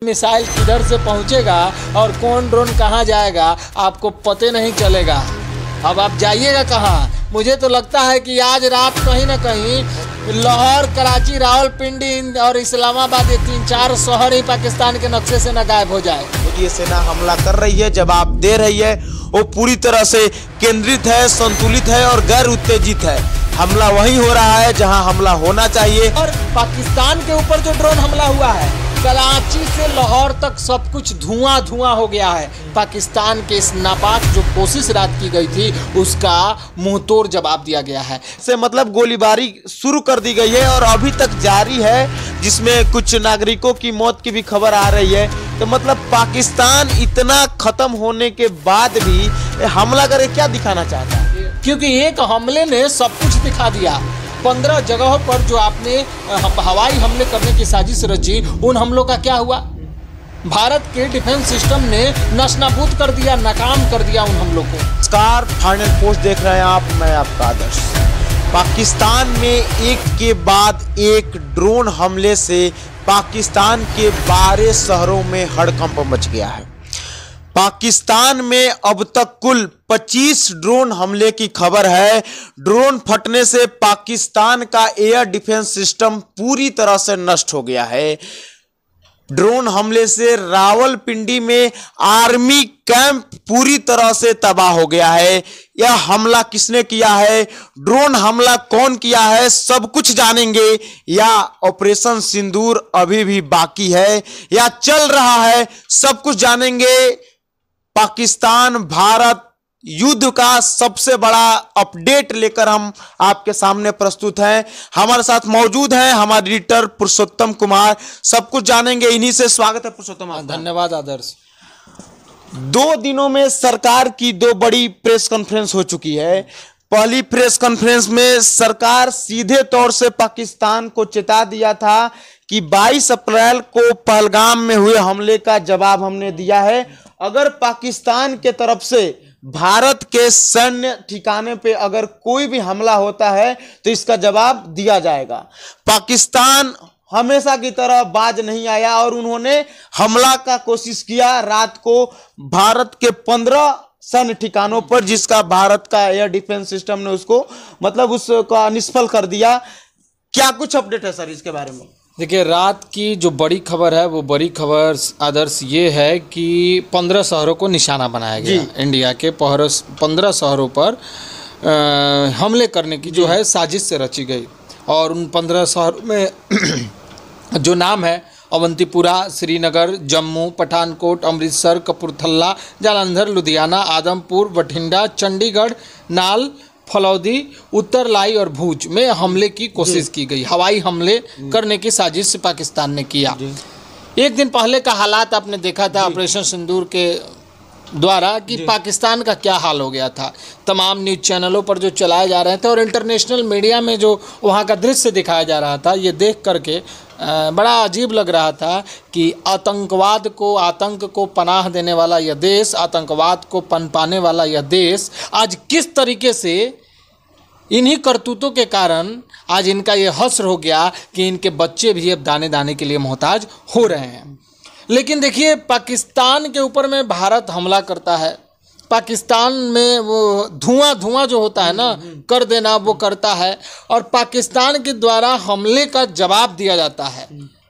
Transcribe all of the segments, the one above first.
Missile किधर से पहुंचेगा और कौन ड्रोन कहां जाएगा आपको पते नहीं चलेगा। अब आप जाइएगा कहां। मुझे तो लगता है कि आज रात कहीं ना कहीं लाहौर, कराची, रावलपिंडी और इस्लामाबाद, ये 3-4 शहर ही पाकिस्तान के नक्शे से न गायब हो जाए। ये सेना हमला कर रही है, जवाब दे रही है, वो पूरी तरह से केंद्रित है, संतुलित है और गैर उत्तेजित है। हमला वहीं हो रहा है जहां हमला होना चाहिए। और पाकिस्तान के ऊपर जो ड्रोन हमला हुआ है, कराची से लाहौर तक सब कुछ धुआं धुआं हो गया है। पाकिस्तान के इस नापाक जो कोशिश रात की गई थी उसका मुंहतोड़ जवाब दिया गया है। से मतलब गोलीबारी शुरू कर दी गई है और अभी तक जारी है, जिसमें कुछ नागरिकों की मौत की भी खबर आ रही है। तो मतलब पाकिस्तान इतना खत्म होने के बाद भी हमला करे क्या दिखाना चाहता है? क्योंकि एक हमले ने सब कुछ दिखा दिया। 15 जगहों पर जो आपने हवाई हमले करने की साजिश रची, उन हमलों का क्या हुआ? भारत के डिफेंस सिस्टम ने नस्तानाबूद कर दिया, नाकाम कर दिया उन हमलों को। नमस्कार, फाइनल पोस्ट देख रहे हैं आप, मैं आपका आदर्श। पाकिस्तान में एक के बाद एक ड्रोन हमले से पाकिस्तान के 12 शहरों में हड़कंप मच गया है। पाकिस्तान में अब तक कुल 25 ड्रोन हमले की खबर है। ड्रोन फटने से पाकिस्तान का एयर डिफेंस सिस्टम पूरी तरह से नष्ट हो गया है। ड्रोन हमले से रावलपिंडी में आर्मी कैंप पूरी तरह से तबाह हो गया है। यह हमला किसने किया है, ड्रोन हमला कौन किया है, सब कुछ जानेंगे। या ऑपरेशन सिंदूर अभी भी बाकी है या चल रहा है, सब कुछ जानेंगे। पाकिस्तान भारत युद्ध का सबसे बड़ा अपडेट लेकर हम आपके सामने प्रस्तुत हैं। हमारे साथ मौजूद हैं हमारे एडिटर पुरुषोत्तम कुमार। सब कुछ जानेंगे इन्हीं से। स्वागत है पुरुषोत्तम। धन्यवाद आदर्श। 2 दिनों में सरकार की 2 बड़ी प्रेस कॉन्फ्रेंस हो चुकी है। पहली प्रेस कॉन्फ्रेंस में सरकार सीधे तौर से पाकिस्तान को चेता दिया था कि 22 अप्रैल को पहलगाम में हुए हमले का जवाब हमने दिया है। अगर पाकिस्तान के तरफ से भारत के सैन्य ठिकाने पे अगर कोई भी हमला होता है तो इसका जवाब दिया जाएगा। पाकिस्तान हमेशा की तरह बाज नहीं आया और उन्होंने हमला का कोशिश किया रात को भारत के 15 सैन्य ठिकानों पर, जिसका भारत का एयर डिफेंस सिस्टम ने उसको मतलब उसका निष्फल कर दिया। क्या कुछ अपडेट है सर इसके बारे में? देखिए, रात की जो बड़ी खबर है वो बड़ी खबर आदर्श ये है कि 15 शहरों को निशाना बनाया गया। इंडिया के 15 शहरों पर हमले करने की जो है साजिश से रची गई। और उन 15 शहरों में जो नाम है अवंतीपुरा, श्रीनगर, जम्मू, पठानकोट, अमृतसर, कपूरथला, जालंधर, लुधियाना, आदमपुर, बठिंडा, चंडीगढ़, नाल, फलौदी, उत्तरलाई और भूज में हमले की कोशिश की गई। हवाई हमले करने की साजिश पाकिस्तान ने किया। एक दिन पहले का हालात आपने देखा था ऑपरेशन सिंदूर के द्वारा कि पाकिस्तान का क्या हाल हो गया था। तमाम न्यूज़ चैनलों पर जो चलाए जा रहे थे और इंटरनेशनल मीडिया में जो वहाँ का दृश्य दिखाया जा रहा था, ये देख करके बड़ा अजीब लग रहा था कि आतंकवाद को, आतंक को पनाह देने वाला यह देश, आतंकवाद को पनपाने वाला यह देश आज किस तरीके से इन्हीं करतूतों के कारण आज इनका ये हश्र हो गया कि इनके बच्चे भी अब दाने दाने के लिए मोहताज हो रहे हैं। लेकिन देखिए, पाकिस्तान के ऊपर में भारत हमला करता है। पाकिस्तान में वो धुआं जो होता है ना, कर देना, वो करता है और पाकिस्तान के द्वारा हमले का जवाब दिया जाता है।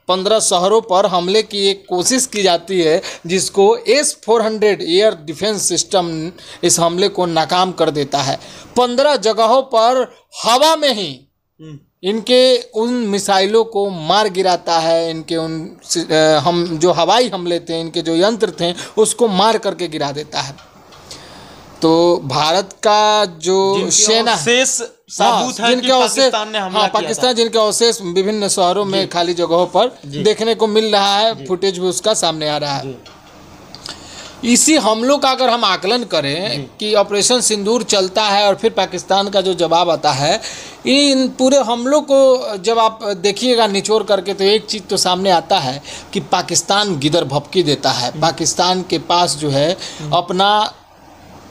15 शहरों पर हमले की एक कोशिश की जाती है, जिसको S-400 एयर डिफेंस सिस्टम इस हमले को नाकाम कर देता है। 15 जगहों पर हवा में ही इनके उन मिसाइलों को मार गिराता है। इनके उन हम जो हवाई हमले थे, इनके जो यंत्र थे, उसको मार करके गिरा देता है। तो भारत का जो सेना शेष साबुत है कि पाकिस्तान ने हमला किया था। पाकिस्तान जिनके अवशेष विभिन्न शहरों में खाली जगहों पर देखने को मिल रहा है, फुटेज भी उसका सामने आ रहा है। इसी हमलों का अगर हम आकलन करें कि ऑपरेशन सिंदूर चलता है और फिर पाकिस्तान का जो जवाब आता है, इन पूरे हमलों को जब आप देखिएगा निचोड़ करके, तो एक चीज़ तो सामने आता है कि पाकिस्तान गिदर भपकी देता है। पाकिस्तान के पास जो है अपना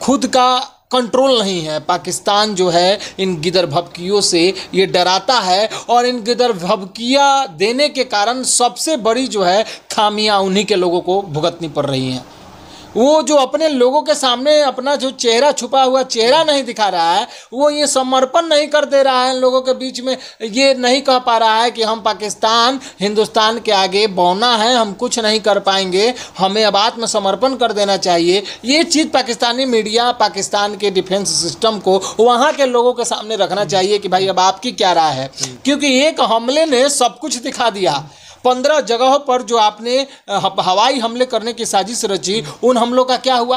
खुद का कंट्रोल नहीं है। पाकिस्तान जो है इन गिदर भभकियों से ये डराता है और इन गिदर भभकियाँ देने के कारण सबसे बड़ी जो है खामियां उन्हीं के लोगों को भुगतनी पड़ रही हैं। वो जो अपने लोगों के सामने अपना जो चेहरा छुपा हुआ चेहरा नहीं दिखा रहा है, वो ये समर्पण नहीं कर दे रहा है लोगों के बीच में, ये नहीं कह पा रहा है कि हम पाकिस्तान हिंदुस्तान के आगे बौना है, हम कुछ नहीं कर पाएंगे, हमें अब आत्मसमर्पण कर देना चाहिए। ये चीज़ पाकिस्तानी मीडिया, पाकिस्तान के डिफेंस सिस्टम को वहाँ के लोगों के सामने रखना चाहिए कि भाई अब आपकी क्या राय है, क्योंकि एक हमले ने सब कुछ दिखा दिया। 15 जगहों पर जो आपने हवाई हमले करने की साजिश रची, उन हमलों का क्या हुआ?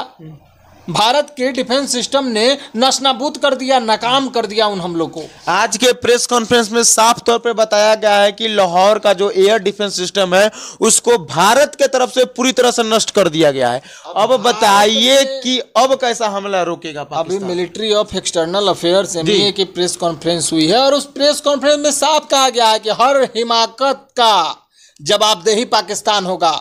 भारत के डिफेंस सिस्टम ने नस्तानाबूद कर दिया, नाकाम कर दिया उन हमलों को। आज के प्रेस कॉन्फ्रेंस में साफ तौर पे बताया गया है कि लाहौर का जो एयर डिफेंस सिस्टम है उसको भारत के तरफ से पूरी तरह से नष्ट कर दिया गया है। अब बताइए कि अब कैसा हमला रोकेगा अभी military of external affairs MAA की प्रेस कॉन्फ्रेंस हुई है और उस प्रेस कॉन्फ्रेंस में साफ कहा गया है कि हर हिमाकत का जवाबदेही पाकिस्तान होगा।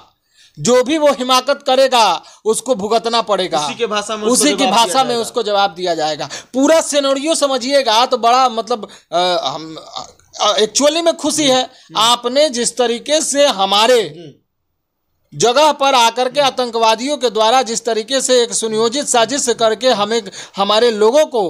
जो भी वो हिमाकत करेगा उसको भुगतना पड़ेगा, उसी की भाषा में उसको जवाब दिया जाएगा। पूरा सिनेरियो समझिएगा तो बड़ा मतलब हम एक्चुअली में खुशी है। आपने जिस तरीके से हमारे जगह पर आकर के आतंकवादियों के द्वारा जिस तरीके से एक सुनियोजित साजिश करके हमें हमारे लोगों को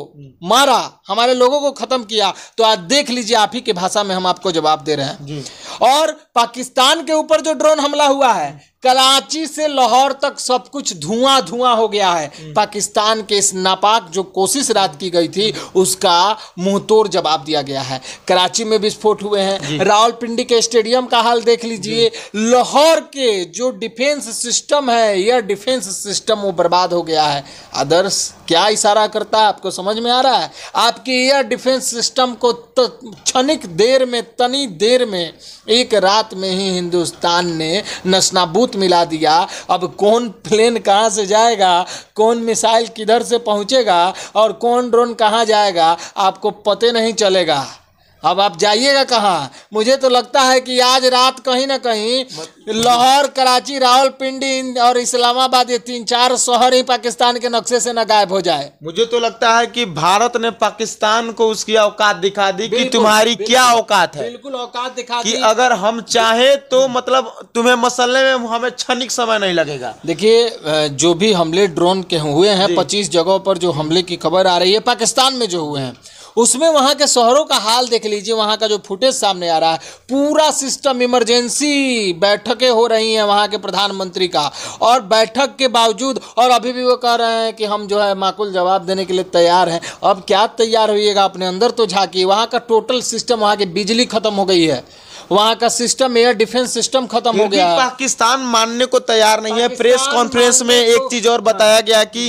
मारा, हमारे लोगों को खत्म किया, तो आज देख लीजिए आप ही की भाषा में हम आपको जवाब दे रहे हैं। और पाकिस्तान के ऊपर जो ड्रोन हमला हुआ है, कराची से लाहौर तक सब कुछ धुआं धुआं हो गया है। पाकिस्तान के इस नापाक जो कोशिश रात की गई थी उसका मुंहतोड़ जवाब दिया गया है। कराची में विस्फोट हुए हैं, रावलपिंडी के स्टेडियम का हाल देख लीजिए, लाहौर के जो डिफेंस सिस्टम है, एयर डिफेंस सिस्टम, वो बर्बाद हो गया है। आदर्श क्या इशारा करता है, आपको समझ में आ रहा है? आपके एयर डिफेंस सिस्टम को क्षणिक देर में, तनी देर में, एक रात में ही हिंदुस्तान ने नस्तानाबूद मिला दिया। अब कौन प्लेन कहाँ से जाएगा, कौन मिसाइल किधर से पहुँचेगा और कौन ड्रोन कहाँ जाएगा, आपको पते नहीं चलेगा। अब आप जाइएगा कहाँ? मुझे तो लगता है कि आज रात कहीं ना कहीं लाहौर, कराची, रावलपिंडी और इस्लामाबाद, ये 3-4 शहर ही पाकिस्तान के नक्शे से न गायब हो जाए। मुझे तो लगता है कि भारत ने पाकिस्तान को उसकी औकात दिखा दी कि तुम्हारी क्या औकात है। बिल्कुल औकात दिखा दी कि अगर हम चाहे तो मतलब तुम्हें मसलने में हमें क्षणिक समय नहीं लगेगा। देखिए, जो भी हमले ड्रोन के हुए हैं, 25 जगहों पर जो हमले की खबर आ रही है पाकिस्तान में जो हुए हैं, उसमें वहाँ के शहरों का हाल देख लीजिए। वहाँ का जो फुटेज सामने आ रहा है, पूरा सिस्टम, इमरजेंसी बैठकें हो रही हैं वहाँ के प्रधानमंत्री का, और बैठक के बावजूद और अभी भी वो कह रहे हैं कि हम जो है माकूल जवाब देने के लिए तैयार हैं। अब क्या तैयार होइएगा, अपने अंदर तो झांकिए। वहाँ का टोटल सिस्टम, वहाँ की बिजली खत्म हो गई है, वहाँ का सिस्टम, एयर डिफेंस सिस्टम खत्म हो गया है। पाकिस्तान मानने को तैयार नहीं है। प्रेस कॉन्फ्रेंस में एक चीज और बताया गया कि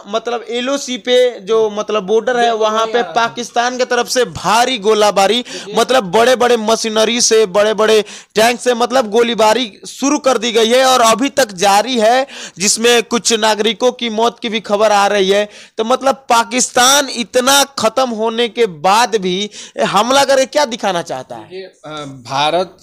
मतलब LOC पे जो मतलब बॉर्डर है वहां पे पाकिस्तान की तरफ से भारी गोलाबारी, मतलब बड़े बड़े मशीनरी से, बड़े बड़े टैंक से मतलब गोलीबारी शुरू कर दी गई है और अभी तक जारी है, जिसमें कुछ नागरिकों की मौत की भी खबर आ रही है। तो मतलब पाकिस्तान इतना खत्म होने के बाद भी हमला करके क्या दिखाना चाहता है? भारत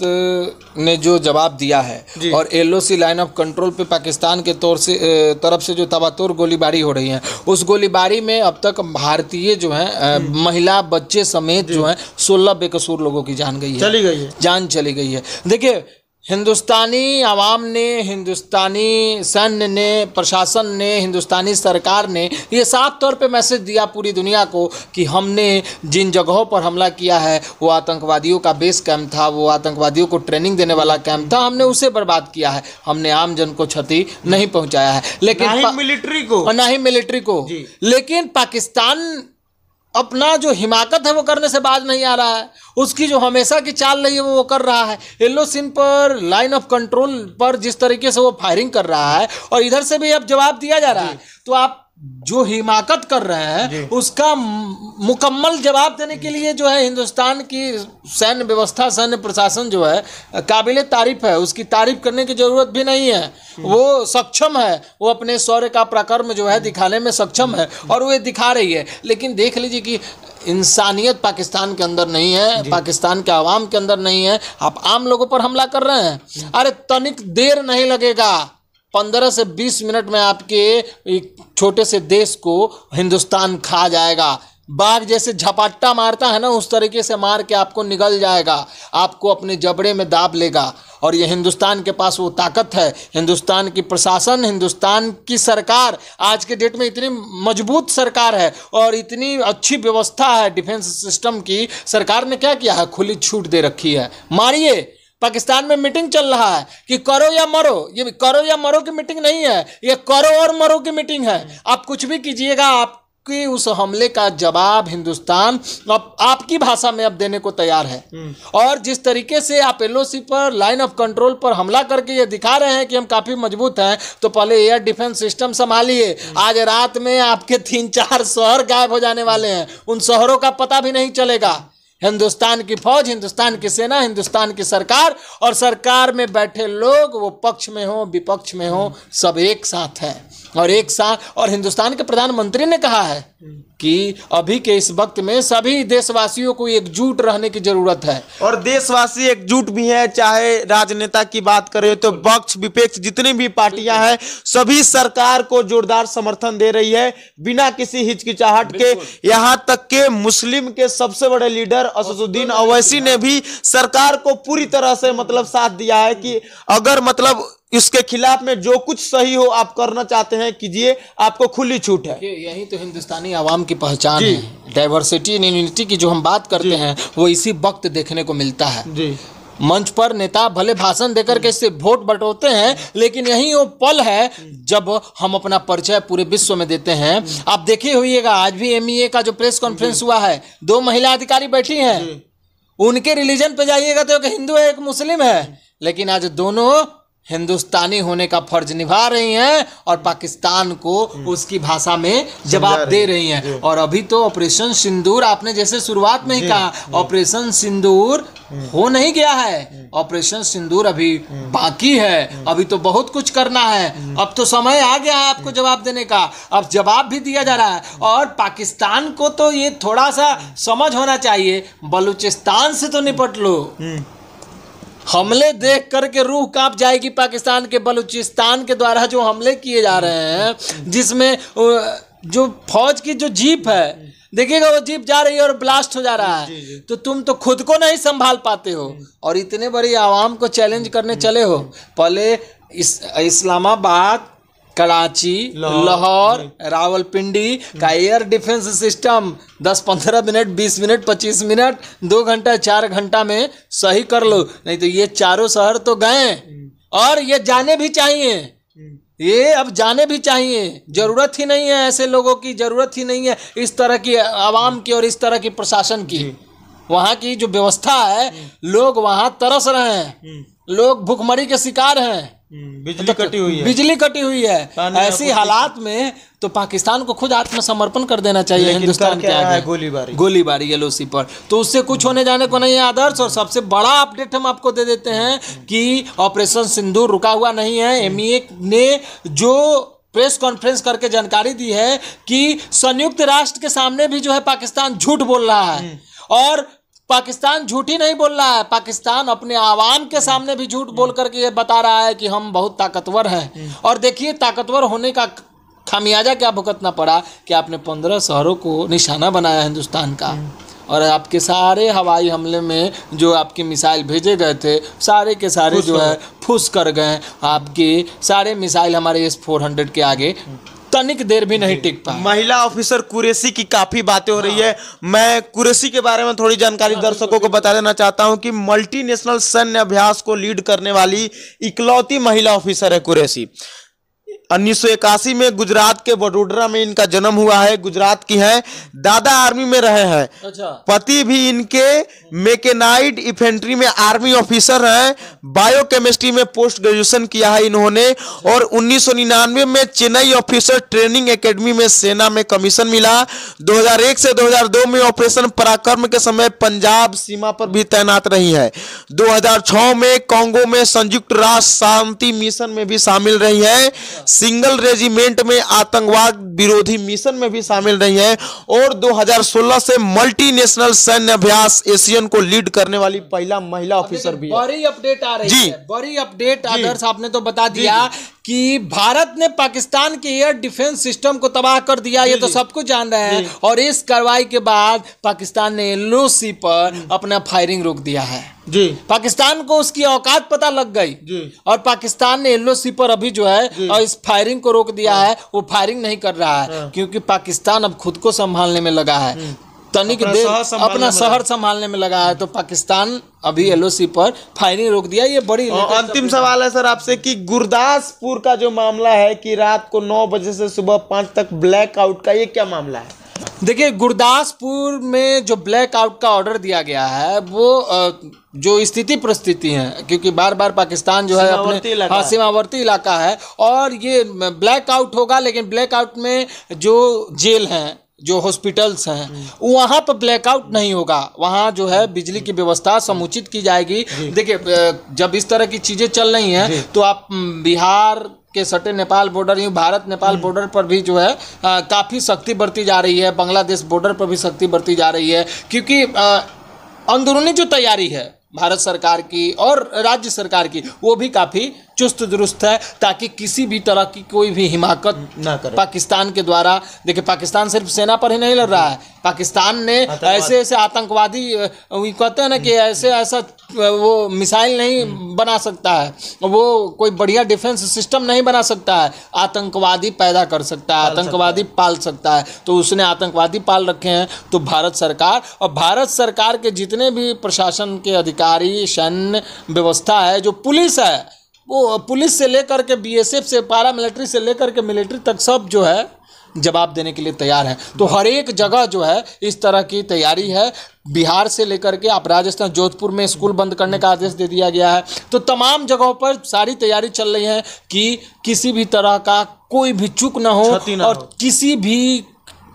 ने जो जवाब दिया है और LOC लाइन ऑफ कंट्रोल पे पाकिस्तान के तरफ से जो तबातोर गोलीबारी हो रही है, उस गोलीबारी में अब तक भारतीय जो है महिला, बच्चे समेत जो है 16 बेकसूर लोगों की जान चली गई है। देखिए, हिंदुस्तानी आवाम ने, हिंदुस्तानी सैन्य ने, प्रशासन ने, हिंदुस्तानी सरकार ने ये साफ तौर पे मैसेज दिया पूरी दुनिया को कि हमने जिन जगहों पर हमला किया है वो आतंकवादियों का बेस कैंप था, वो आतंकवादियों को ट्रेनिंग देने वाला कैंप था, हमने उसे बर्बाद किया है। हमने आम जन को क्षति नहीं पहुंचाया है, लेकिन ना ही मिलिट्री को। लेकिन पाकिस्तान अपना जो हिमाकत है वो करने से बाज नहीं आ रहा है। उसकी जो हमेशा की चाल रही है वो कर रहा है। LOC पर, लाइन ऑफ कंट्रोल पर जिस तरीके से वो फायरिंग कर रहा है और इधर से भी अब जवाब दिया जा रहा है, तो आप जो हिमाकत कर रहे हैं उसका मुकम्मल जवाब देने के लिए जो है हिंदुस्तान की सैन्य व्यवस्था, सैन्य प्रशासन जो है काबिले तारीफ है। उसकी तारीफ करने की जरूरत भी नहीं है। वो सक्षम है, वो अपने शौर्य का पराक्रम जो है दिखाने में सक्षम है और वो दिखा रही है। लेकिन देख लीजिए कि इंसानियत पाकिस्तान के अंदर नहीं है, पाकिस्तान के आवाम के अंदर नहीं है। आप आम लोगों पर हमला कर रहे हैं। अरे तनिक देर नहीं लगेगा, 15 से 20 मिनट में आपके एक छोटे से देश को हिंदुस्तान खा जाएगा। बाघ जैसे झपट्टा मारता है ना, उस तरीके से मार के आपको निगल जाएगा, आपको अपने जबड़े में दाब लेगा। और ये हिंदुस्तान के पास वो ताकत है। हिंदुस्तान की प्रशासन, हिंदुस्तान की सरकार आज के डेट में इतनी मजबूत सरकार है और इतनी अच्छी व्यवस्था है डिफेंस सिस्टम की। सरकार ने क्या किया है, खुली छूट दे रखी है, मारिए। पाकिस्तान में मीटिंग चल रहा है कि करो या मरो। ये करो या मरो की मीटिंग नहीं है, ये करो और मरो की मीटिंग है। आप कुछ भी कीजिएगा, आप कि उस हमले का जवाब हिंदुस्तान अब आपकी भाषा में अब देने को तैयार है। और जिस तरीके से आप LOC पर, लाइन ऑफ कंट्रोल पर हमला करके ये दिखा रहे हैं कि हम काफी मजबूत हैं, तो पहले एयर डिफेंस सिस्टम संभालिए। आज रात में आपके 3-4 शहर गायब हो जाने वाले हैं, उन शहरों का पता भी नहीं चलेगा। हिंदुस्तान की फौज, हिंदुस्तान की सेना, हिंदुस्तान की सरकार और सरकार में बैठे लोग, वो पक्ष में हो विपक्ष में हो, सब एक साथ हैं और एक साथ। और हिंदुस्तान के प्रधानमंत्री ने कहा है कि अभी के इस वक्त में सभी देशवासियों को एकजुट रहने की जरूरत है। और देशवासी एकजुट भी हैं, चाहे राजनेता की बात करें तो पक्ष विपक्ष जितनी भी पार्टियां हैं, सभी सरकार को जोरदार समर्थन दे रही है बिना किसी हिचकिचाहट के। यहां तक के मुस्लिम के सबसे बड़े लीडर असदुद्दीन ओवैसी ने भी सरकार को पूरी तरह से मतलब साथ दिया है कि अगर मतलब इसके खिलाफ में जो कुछ सही हो आप करना चाहते हैं कीजिए, आपको खुली छूट है। यही तो हिंदुस्तानी आवाम की पहचान है। डाइवर्सिटी इन यूनिटी की जो हम बात करते हैं वो इसी वक्त देखने को मिलता है। मंच पर नेता भले भाषण देकर के इससे वोट बटोरते हैं, लेकिन यही वो पल है जब हम अपना परिचय पूरे विश्व में देते हैं। आप देखे होइएगा, आज भी MEA का जो प्रेस कॉन्फ्रेंस हुआ है, 2 महिला अधिकारी बैठी हैं। उनके रिलीजन पे जाइएगा तो एक हिंदू है, एक मुस्लिम है, लेकिन आज दोनों हिंदुस्तानी होने का फर्ज निभा रही हैं और पाकिस्तान को उसकी भाषा में जवाब दे रही हैं। और अभी तो ऑपरेशन सिंदूर, आपने जैसे शुरुआत में ही कहा, ऑपरेशन सिंदूर हो नहीं गया है, ऑपरेशन सिंदूर अभी बाकी है, अभी तो बहुत कुछ करना है। अब तो समय आ गया है आपको जवाब देने का, अब जवाब भी दिया जा रहा है। और पाकिस्तान को तो ये थोड़ा सा समझ होना चाहिए, बलूचिस्तान से तो निपट लो। हमले देख करके रूह कांप जाएगी पाकिस्तान के। बलूचिस्तान के द्वारा जो हमले किए जा रहे हैं, जिसमें जो फौज की जो जीप है, देखिएगा वो जीप जा रही है और ब्लास्ट हो जा रहा है। तो तुम तो खुद को नहीं संभाल पाते हो और इतने बड़ी आवाम को चैलेंज करने चले हो। पहले इस्लामाबाद, कराची, लाहौर, रावलपिंडी का air defence system 10-15 minute, 20 minute, 25 minute, 2 घंटा, 4 घंटा में सही कर लो। नहीं तो ये चारों शहर तो गए और ये जाने भी चाहिए, ये अब जाने भी चाहिए। जरूरत ही नहीं है, ऐसे लोगों की जरूरत ही नहीं है, इस तरह की आवाम की और इस तरह की प्रशासन की। वहाँ की जो व्यवस्था है, लोग वहाँ तरस रहे हैं, लोग भूखमरी के शिकार हैं, बिजली कटी हुई है, बिजली कटी हुई है। ऐसी हालात में तो पाकिस्तान को खुद आत्मसमर्पण कर देना चाहिए हिंदुस्तान के आगे। गोलीबारी LOC पर, तो उससे कुछ होने जाने को नहीं है आदर्श। और सबसे बड़ा अपडेट हम आपको दे देते हैं कि ऑपरेशन सिंदूर रुका हुआ नहीं है। MEA ने जो प्रेस कॉन्फ्रेंस करके जानकारी दी है कि संयुक्त राष्ट्र के सामने भी जो है पाकिस्तान झूठ बोल रहा है। और पाकिस्तान झूठ ही नहीं बोल रहा है, पाकिस्तान अपने आवाम के सामने भी झूठ बोल करके ये बता रहा है कि हम बहुत ताकतवर हैं। और देखिए ताकतवर होने का खामियाजा क्या भुगतना पड़ा कि आपने 15 शहरों को निशाना बनाया हिंदुस्तान का। और आपके सारे हवाई हमले में जो आपके मिसाइल भेजे गए थे, सारे के सारे जो है फुस कर गए। आपके सारे मिसाइल हमारे S-400 के आगे तनिक देर भी नहीं टिक पाए। महिला ऑफिसर कुरैशी की काफी बातें हो रही है। मैं कुरैशी के बारे में थोड़ी जानकारी दर्शकों को बता देना चाहता हूं कि मल्टीनेशनल सैन्य अभ्यास को लीड करने वाली इकलौती महिला ऑफिसर है कुरैशी। 1981 में गुजरात के वडोदरा में इनका जन्म हुआ है। गुजरात की है, दादा आर्मी में रहे हैं। अच्छा। पति भी इनके मैकेनाइड इन्फेंट्री में आर्मी ऑफिसर हैं। बायोकेमिस्ट्री में पोस्ट ग्रेजुएशन किया है इन्होंने। और 1999 में चेन्नई ऑफिसर ट्रेनिंग एकेडमी में सेना में कमीशन मिला। 2001 से 2002 में ऑपरेशन पराक्रम के समय पंजाब सीमा पर भी तैनात रही है। 2006 में कांगो में संयुक्त राष्ट्र शांति मिशन में भी शामिल रही है। सिंगल रेजिमेंट में आतंकवाद विरोधी मिशन में भी शामिल रही है। और 2016 से मल्टीनेशनल सैन्य अभ्यास एशियन को लीड करने वाली पहला महिला ऑफिसर भी है। बड़ी अपडेट आ रही है, बड़ी अपडेट आदर्श आपने तो बता दिया कि भारत ने पाकिस्तान के एयर डिफेंस सिस्टम को तबाह कर दिया, ये तो सब कुछ जान रहे हैं। और इस कार्रवाई के बाद पाकिस्तान ने LOC पर अपना फायरिंग रोक दिया है जी। पाकिस्तान को उसकी औकात पता लग गई जी। और पाकिस्तान ने LOC पर अभी जो है और इस फायरिंग को रोक दिया है। वो फायरिंग नहीं कर रहा है क्योंकि पाकिस्तान अब खुद को संभालने में लगा है, तनिक देर अपना शहर संभालने में लगा है। तो पाकिस्तान अभी LOC पर फायरिंग रोक दिया। ये बड़ी अंतिम सवाल है सर आपसे कि गुरदासपुर का जो मामला है कि रात को 9 बजे से सुबह 5 तक ब्लैकआउट का, ये क्या मामला है? देखिए, गुरदासपुर में जो ब्लैक आउट का ऑर्डर दिया गया है वो जो स्थिति परिस्थिति है, क्योंकि बार बार पाकिस्तान जो है अपने सीमावर्ती इलाका है और ये ब्लैक आउट होगा। लेकिन ब्लैक आउट में जो जेल हैं, जो हॉस्पिटल्स हैं, वहाँ पर ब्लैकआउट नहीं होगा। वहाँ जो है बिजली की व्यवस्था समुचित की जाएगी। देखिए, जब इस तरह की चीज़ें चल रही हैं तो आप बिहार के सटे नेपाल बॉर्डर, यूँ भारत नेपाल बॉर्डर पर भी जो है काफ़ी सख्ती बरती जा रही है। बांग्लादेश बॉर्डर पर भी सख्ती बरती जा रही है क्योंकि अंदरूनी जो तैयारी है भारत सरकार की और राज्य सरकार की, वो भी काफ़ी चुस्त दुरुस्त है ताकि किसी भी तरह की कोई भी हिमाकत ना करे पाकिस्तान के द्वारा। देखिए, पाकिस्तान सिर्फ सेना पर ही नहीं लड़ रहा है, पाकिस्तान ने ऐसे ऐसे आतंकवादी, कहते हैं ना कि ऐसे ऐसा वो मिसाइल नहीं बना सकता है, वो कोई बढ़िया डिफेंस सिस्टम नहीं बना सकता है, आतंकवादी पैदा कर सकता है, आतंकवादी पाल सकता है। तो उसने आतंकवादी पाल रखे हैं। तो भारत सरकार और भारत सरकार के जितने भी प्रशासन के अधिकारी, सैन्य व्यवस्था है, जो पुलिस है, वो पुलिस से लेकर के BSF से, पारा मिलिट्री से लेकर के मिलिट्री तक सब जो है जवाब देने के लिए तैयार है। तो हर एक जगह जो है इस तरह की तैयारी है। बिहार से लेकर के आप राजस्थान, जोधपुर में स्कूल बंद करने का आदेश दे दिया गया है। तो तमाम जगहों पर सारी तैयारी चल रही है कि किसी भी तरह का कोई भी चूक ना हो और किसी भी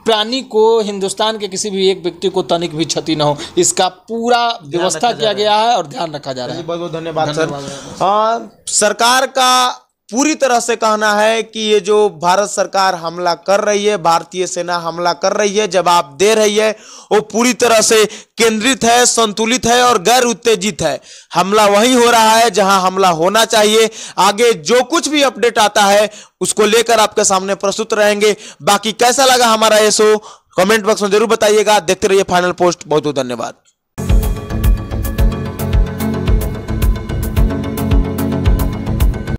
प्राणी को, हिंदुस्तान के किसी भी एक व्यक्ति को तनिक भी क्षति न हो, इसका पूरा व्यवस्था किया गया है और ध्यान रखा जा रहा है। बहुत बहुत धन्यवाद सर। सरकार का पूरी तरह से कहना है कि ये जो भारत सरकार हमला कर रही है, भारतीय सेना हमला कर रही है, जवाब दे रही है, वो पूरी तरह से केंद्रित है, संतुलित है और गैर उत्तेजित है। हमला वहीं हो रहा है जहां हमला होना चाहिए। आगे जो कुछ भी अपडेट आता है उसको लेकर आपके सामने प्रस्तुत रहेंगे। बाकी कैसा लगा हमारा ये शो कमेंट बॉक्स में जरूर बताइएगा। देखते रहिए फाइनल पोस्ट। बहुत बहुत धन्यवाद।